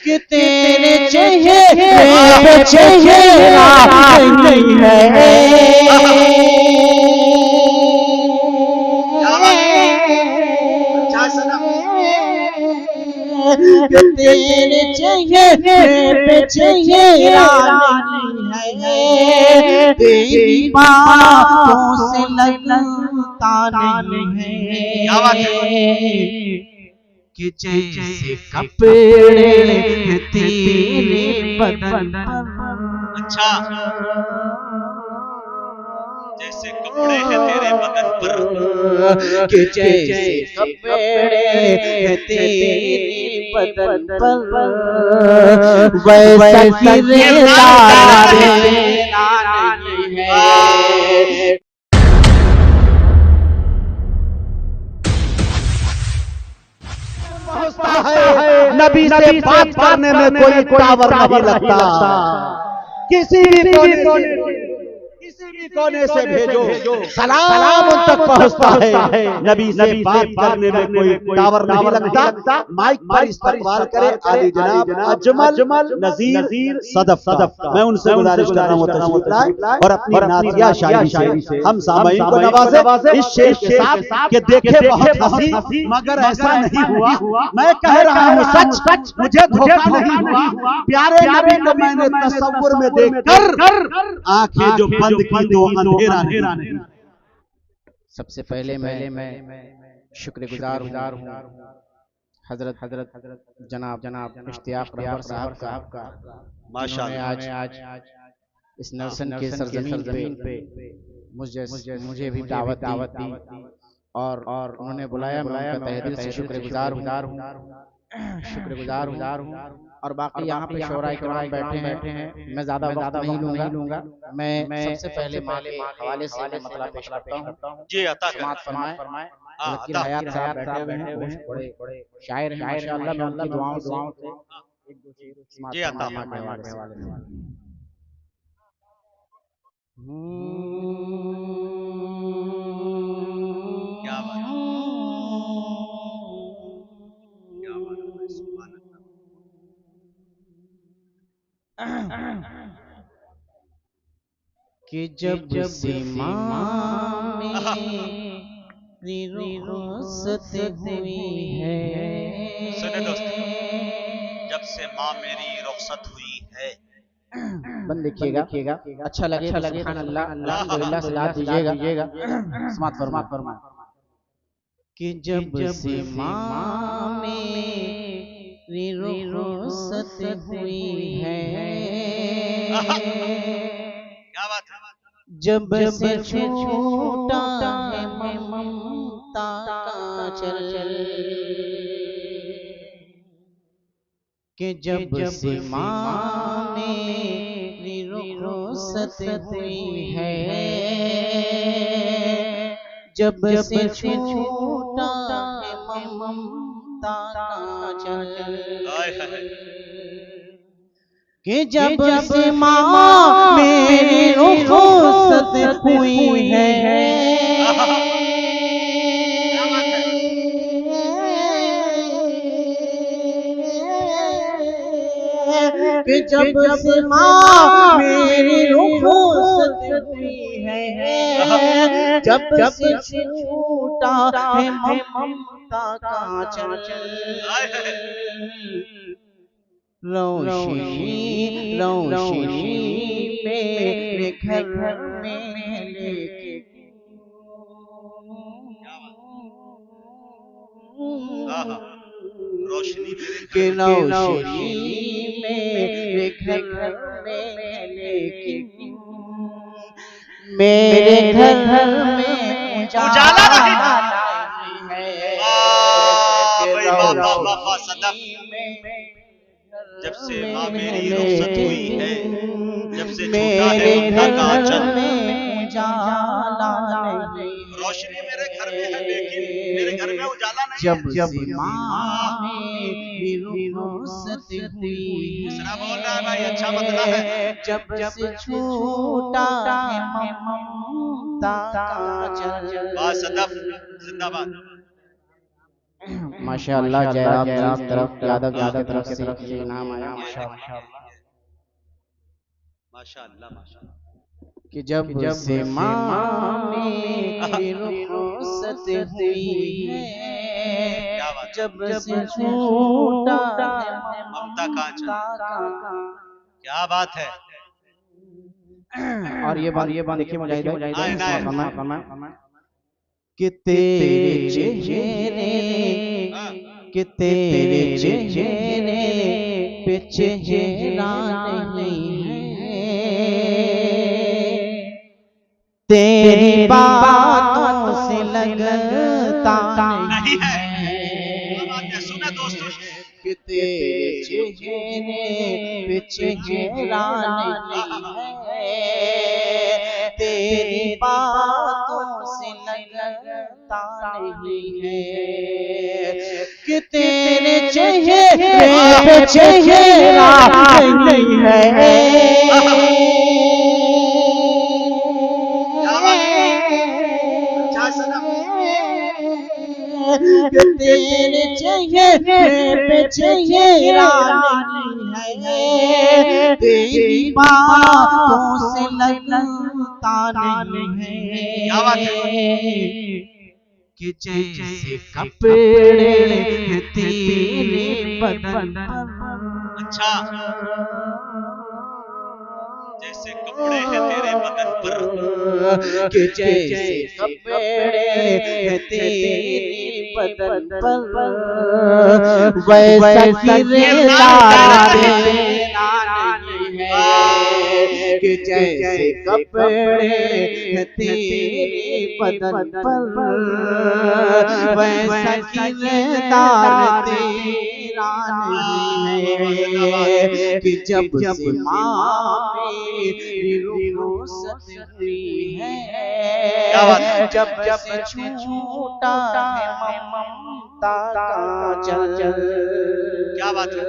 कि तेरे चेहरे पे चेहरा नहीं है, कि तेरे चेहरे पे चेहरा नहीं है, तेरी बातों से लगता नहीं है, कि जैसे कपड़े तेरे बदन पर। अच्छा, जैसे कपड़े हैं तेरे बदन पर, कि जैसे कपड़े हैं तेरे बदन पर, वैसा किरदार तेरा नहीं है। नबी से बात करने में कोई टावर नहीं लगता। किसी भी कोने से भेजो, सलाम उन तक पहुंचता है। नबी से बात करने में कोई टावर नहीं लगता। माइक पर इस्तकबाल करे आली जनाब अजमल नजीर सदफ का। मैं उनसे गुजारिश कर रहा हूं तशरीफ लाए और अपनी नातिया शायरी से हम सामईन को नवाजे इस शेर के साथ कि देखे बहुत हंसी मगर ऐसा नहीं हुआ। मैं कह रहा हूं सच, मुझे धोखा नहीं हुआ। प्यारे नबी को मैंने तसव्वुर में देखकर आंखें जो बंद की तो अंधेरा नहीं। सबसे पहले मैं शुक्रगुजार हूँ हजरत जनाब इश्तियाक रहबर साहब का, माशाअल्लाह आज इस नरसन के सरजमीन पे मुझे भी दावत दी और उन्होंने बुलाया। मैं उनका तहे दिल से शुक्रगुजार हूँ और बाकी यहाँ पे शौराए किराम बैठे हैं। मैं ज्यादा वक्त नहीं लूंगा। मैं सबसे पहले माँ के हवाले से मतलब पेश करता हूँ। जी अता फरमाए ज़कीर हयात साहब बैठे हुए हैं, बड़े शायर हैं माशाअल्लाह। मैं उनकी दुआओं से एक दो शेर जी अता माँ के हवाले से। क्या बात है, क्या बात है, सुभान अल्लाह। कि जब से माँ मेरी रुखसत हुई है। सुने दोस्तों, जब से माँ मेरी रुखसत हुई है, बंद देखिएगा, अच्छा लगे सुभान अल्लाह अल्हम्दुलिल्लाह से लात दीजिएगा। समात फरमा कि जब से माँ मेरी रुखसत हुई है, क्या बात है, जब से छूटा है ममता का चल, कि जब से माँ मेरी रुखसत हुई है, जब से छूटा है ममता का चल, कि जब से माँ मेरी रुखसत हुई है, कि जब से माँ मेरी रुखसत हुई है, जब से छूटा है ममता का चल, रोशनी मेरे घर में लेके रोशनी के रोशनी मेरे घर में लेके मेरे घर में उजाला नहीं है। जब से माँ मेरी रुखसत हुई है, जब से छूटा है मेरे ममता का घर चल, में उजाला नहीं, रोशनी मेरे घर में है लेकिन मेरे घर में उजाला नहीं है। जब माँ मेरी रुखसत हुई है, दूसरा बोल रहा है भाई, अच्छा बदला है। जब से छूटा है ममता का चल। वाह सदफ जिंदाबाद। माशाअल्लाह जयराम जी तरफ यादव की तरफ से ये नाम आया माशाअल्लाह कि जब से माँ मेरी रुखसत हुई है, जब से छूटा ममता का क्या बात है। और ये बात देखिए मुजाहिद कि तेरे चेहरे पे चेहरा नहीं है, तेरी बातों से लगता नहीं है। सुना दोस्तों कि तेरे चेहरे पे चेहरा नहीं है, तेरी बातों से लगता नहीं है, कि तेरे चेहरे पे चेहरा नहीं है, तेरे चेहरे पे चेहरा नहीं है, तेरी बातों से लगता नहीं है, कि जैसे कपड़े तेरे बदन पर, अच्छा जैसे कपड़े हैं तेरे बदन पर, कि जैसे कपड़े हैं तेरे बदन पर, वैसा किरदार तेरा नहीं है, कि जैसे कपड़े हैं तेरे बदन पर, वैसा किरदार तेरा नहीं है, कि जब से माँ मेरी रुखसत हुई है, जब से छूटा है ममता का चल। क्या बात है।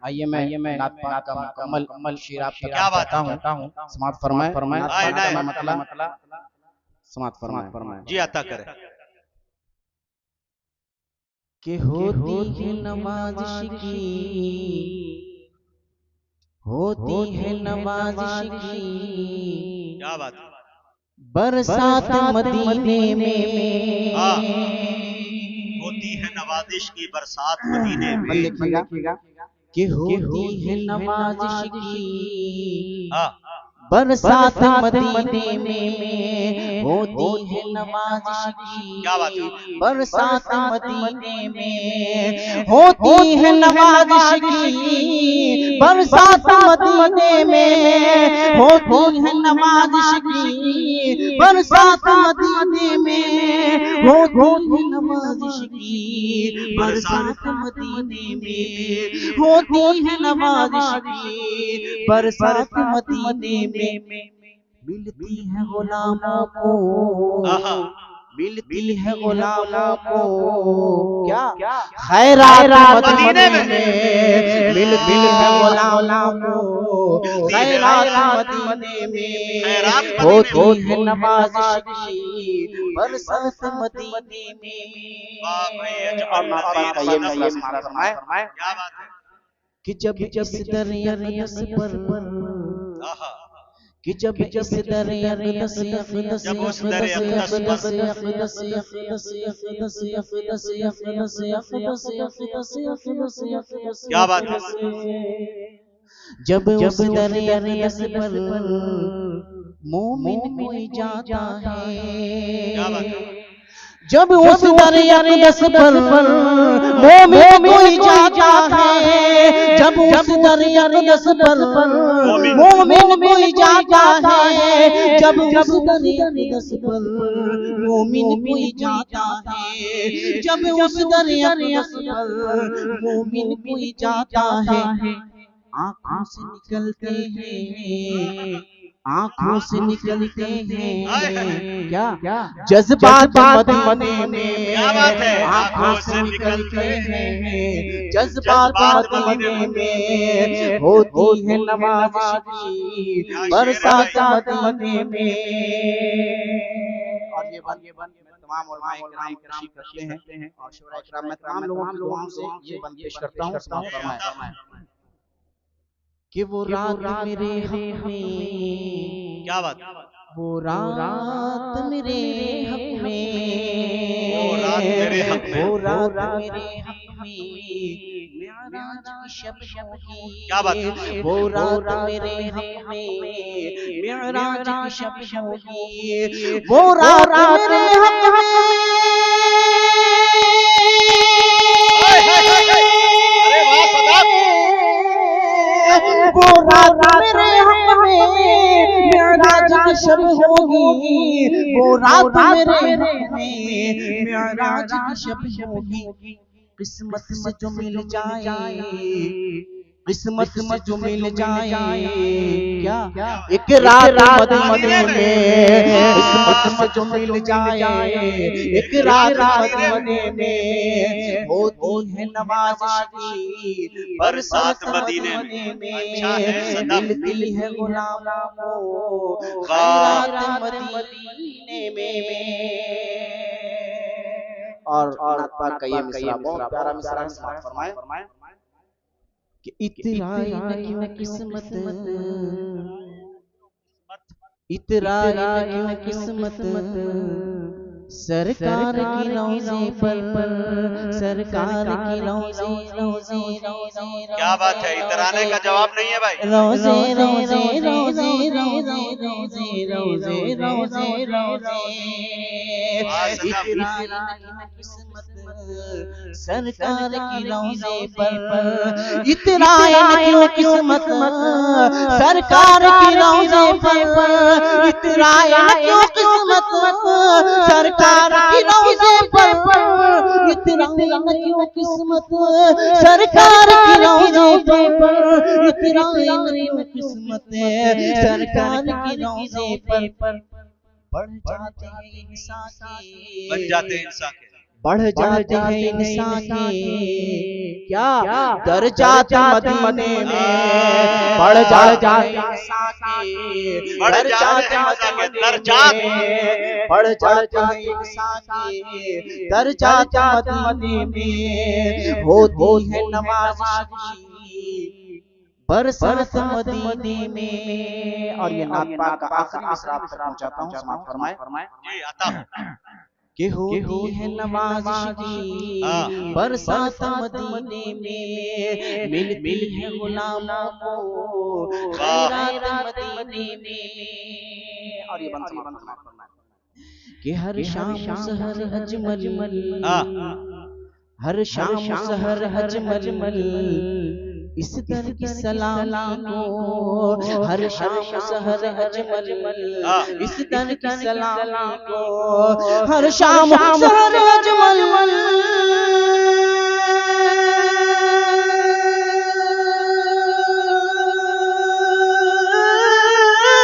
आइए मैं नात पाक का मुकम्मल शेर आप तक क्या बात हूँ, समात फरमाए मतलब समात फरमाए जी अता करें। कि होती है नवाज़िश की, होती है नवाज़िश की, क्या बात है। बरसात मदीने में, होती है नवाज़िश की बरसात मदीने में, लिखिएगा कि होती है नवाज़िश की बरसात मदीने में, होती है नवाज़िश की, क्या बात है। बरसात मदीने में, होती है नवाज़िश की, बरसात मदीने में, होती है नवाज़िश की, बरसात मदीने में, होती है नवाज़िश की, बरसात मदीने में, होती है नवाज़िश की, बरसात मदीने में, मिलती है गुलामों को, मिलती है गुलामों को, क्या खैरात मदीने में, मिलती है गुलामों को, खैरात मदीने में, होती है नवाज़िश की, बरसात मदीने में। क्या बात है। कि जब इस दरिया पर, कि जब इस दरिया क्या बात है। जब उस दरिया पर मोमिन कोई जाता है, जब उस दरिया पर मोमिन कोई जाता है, जब उस दरिया पर मोमिन कोई जाता है, जब उस दरिया पर मोमिन कोई जाता है, जब उस दरिया पर मोमिन कोई जाता है, आँखों से निकलते हैं, आँखों से निकलते हैं, क्या जज्बात मदीने में, आँखों से निकलते हैं, जज्बात मदीने में, होती है नवाज़िश की, बरसात मदीने में। और ये बंद तमाम उलमाए किराम पेशी करते हैं और शुरा इकराम में तमाम लोगों की दुआओं से ये बंद पेश करता हूँ। फरमाएं कि वो रात मेरे हक में, क्या बात, वो रात मेरे हक में, वो रात मेरे हक में, वो रात मेरे हक में मिअराज की शब होगी। क्या बात, वो रात मेरे हक में मिअराज की शब होगी। वो रात मेरे हक में, वो रात मेरे हक में मिअराज की शब होगी। वो रात मेरे हक में मिअराज की शब होगी। किस्मत से जो मिल जाए, किस्मत से जो मिल जाए, क्या एक रात मदीने में, किस्मत से जो मिल जाए एक रात मदीने में, होती है नवाज़िश की बरसात मदीने में, मिलती है गुलामों को खैरात मदीने में। और नात पाक का ये मिसरा बहुत प्यारा मिसरा है, समाप्त फरमाएं कि इतराई न क्यों किस्मत, इतराई न क्यों किस्मत सरकार की रोज़े पर, सरकार की रोज़े रोज़े रोज़े। क्या बात है, इतराने का जवाब नहीं है भाई। रोज़े रोज़े रोज़े रोज़े रोज़े रोज़े रोज़े रोज़े। इतराई न क्यों किस्मत सरकार की रोज़े पर, इतराई न क्यों किस्मत सरकार की रोज़े पर, इतराई न क्यों किस्मत सरकार की रोज़े पर, इतराई न क्यों किस्मत सरकार की रोज़े पर, इतराई न क्यों किस्मत सरकार की रोज़े पर। बढ़ जाते हैं इंसान के, बन जाते हैं इंसान के, बढ़ जाते हैं इंसान के क्या दर्जात मदीने में, बढ़ जाते हैं इंसान के, बढ़ जाते हैं दर्जात, बढ़ जाते हैं इंसान के दर्जात मदीने में, होती है नवाज़िश बरसात मदीने में। और ये नात पाक का आखिरी मिसरा आप तक पहुंचाता हूं, समाप्त फरमाएं जी आता हूं कि होती है नवाज़िश की बरसात मदीने में, मिलती है गुलामों को खैरात मदीने में। और ये बंद फरमाएं कि हर शाम सहर अजमल, हर शाम सहर अजमल इस दर की सलामी को, हर शाम सहर अजमल इस दर की सलामी को, हर शाम सहर अजमल।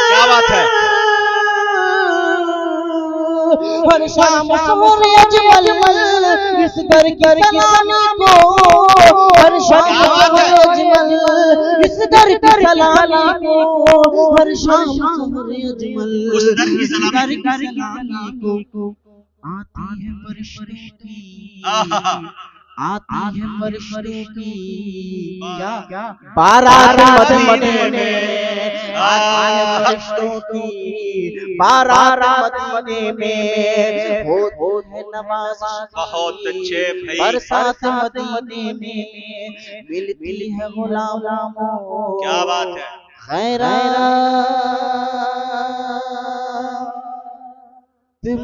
क्या बात है, हर शाम सहर अजमल इस दर की सलामी को, हर शाम सहर अजमल इस दर की सलामी को, हर शाम सहर अजमल उस दर की सलामी को। आती है फरिश्तों की, आती है फरिश्तों की क्या बारात मदीने में, आती है फरिश्तों की बारात मदीने में, होती है नवाज़िश बहुत अच्छे भाई, बरसात मदीने में, मिलती है गुलामों को क्या बात है, खैरात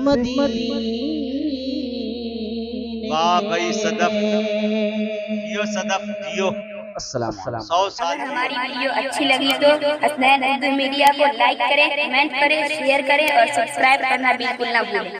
मदीने। वाह भाई सदफ, जियो सदफ जियो। अस्सलाम 100 साल। अगर हमारी वीडियो अच्छी लगी तो हसनैन उर्दू मीडिया को लाइक करें, कमेंट करें, शेयर करें और सब्सक्राइब करना बिल्कुल ना भूलें।